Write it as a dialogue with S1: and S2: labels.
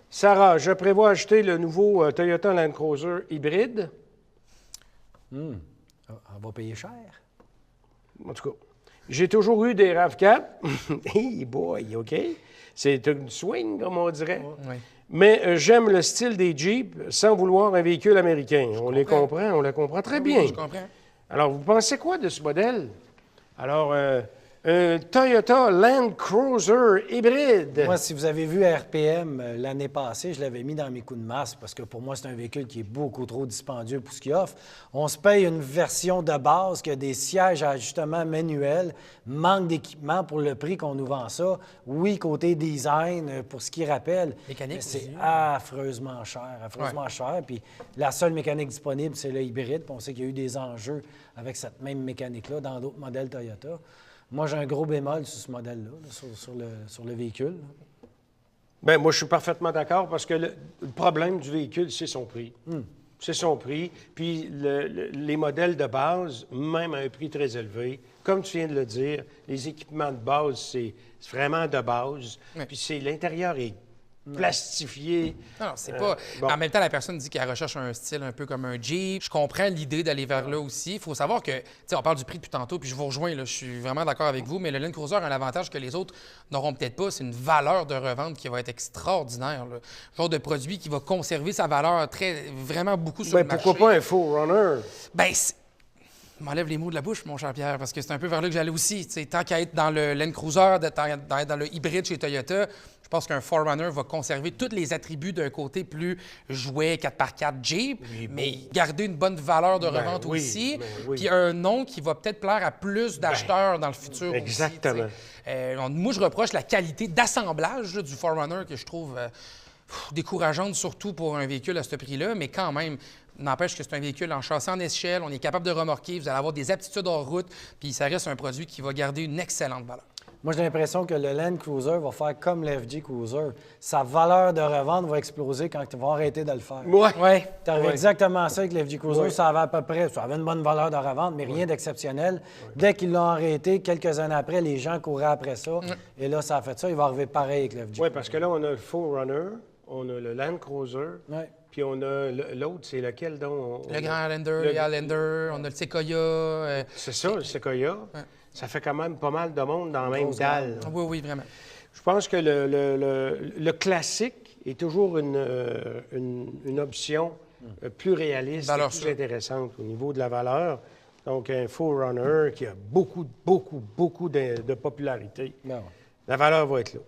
S1: Sarah, je prévois acheter le nouveau Toyota Land Cruiser hybride.
S2: On va payer cher.
S1: En tout cas, j'ai toujours eu des RAV4. Hey boy, OK? C'est une swing, comme on dirait.
S3: Oui.
S1: Mais j'aime le style des Jeeps sans vouloir un véhicule américain. On les comprend, on les comprend très bien.
S3: Je comprends.
S1: Alors, vous pensez quoi de ce modèle? Alors, un Toyota Land Cruiser hybride.
S2: Moi, si vous avez vu RPM l'année passée, je l'avais mis dans mes coups de masse parce que pour moi, c'est un véhicule qui est beaucoup trop dispendieux pour ce qu'il offre. On se paye une version de base qui a des sièges à ajustement manuel, manque d'équipement pour le prix qu'on nous vend ça. Oui, côté design, pour ce qui rappelle,
S3: Mécanique
S2: mais c'est
S3: aussi.
S2: affreusement cher. Puis la seule mécanique disponible, c'est le hybride. Puis on sait qu'il y a eu des enjeux avec cette même mécanique-là dans d'autres modèles Toyota. Moi, j'ai un gros bémol sur ce modèle-là, sur le véhicule.
S1: Bien, moi, je suis parfaitement d'accord parce que le problème du véhicule, c'est son prix. C'est son prix. Puis les modèles de base, même à un prix très élevé, comme tu viens de le dire, les équipements de base, c'est vraiment de base.
S3: Oui.
S1: Puis l'intérieur est plastifié.
S3: Non, c'est pas.
S1: bon.
S3: En même temps, la personne dit qu'elle recherche un style un peu comme un Jeep. Je comprends l'idée d'aller vers là aussi. Il faut savoir que, tu sais, on parle du prix depuis tantôt, puis je vous rejoins, là, je suis vraiment d'accord avec vous, mais le Land Cruiser a un avantage que les autres n'auront peut-être pas. C'est une valeur de revente qui va être extraordinaire. Là. Genre de produit qui va conserver sa valeur vraiment beaucoup sur
S1: Ben,
S3: le marché.
S1: pourquoi pas un Forerunner?
S3: Ben, m'enlève les mots de la bouche, mon cher Pierre, parce que c'est un peu vers là que j'allais aussi. T'sais, tant qu'à être dans le Land Cruiser, d'être dans le hybride chez Toyota, je pense qu'un Forerunner va conserver tous les attributs d'un côté plus jouet 4x4 Jeep, mais garder une bonne valeur de revente
S1: oui,
S3: aussi.
S1: ben oui.
S3: Puis un nom qui va peut-être plaire à plus d'acheteurs dans le futur aussi,
S1: exactement.
S3: moi, je reproche la qualité d'assemblage là, du Forerunner que je trouve décourageante, surtout pour un véhicule à ce prix-là, mais quand même, n'empêche que c'est un véhicule en châssis en échelle, on est capable de remorquer, vous allez avoir des aptitudes hors route, puis ça reste un produit qui va garder une excellente valeur.
S2: Moi, j'ai l'impression que le Land Cruiser va faire comme le FJ Cruiser. Sa valeur de revente va exploser quand ils vont arrêter de le faire.
S1: Ouais.
S2: Oui, tu avais
S1: Ouais.
S2: exactement ça avec le FJ Cruiser.
S1: Ouais.
S2: Ça avait à peu près, ça avait une bonne valeur de revente, mais rien d'exceptionnel. Dès qu'ils l'ont arrêté, quelques années après, les gens couraient après ça. Et là, ça a fait ça. Il va arriver pareil avec le FJ
S1: Oui,
S2: Cruiser.
S1: parce que là, on a le Forerunner, on a le Land Cruiser,
S2: Ouais.
S1: puis on a l'autre, c'est lequel donc?
S3: Le Grand Highlander, le Highlander, on a le Sequoia.
S1: C'est ça, le Sequoia. Ça fait quand même pas mal de monde dans la même dalle.
S3: Oui, oui, vraiment.
S1: Je pense que le classique est toujours une option plus réaliste et
S3: Valeur
S1: plus
S3: sûre.
S1: intéressante au niveau de la valeur. Donc, un Forerunner qui a beaucoup de popularité.
S2: Ben ouais.
S1: La valeur va être là.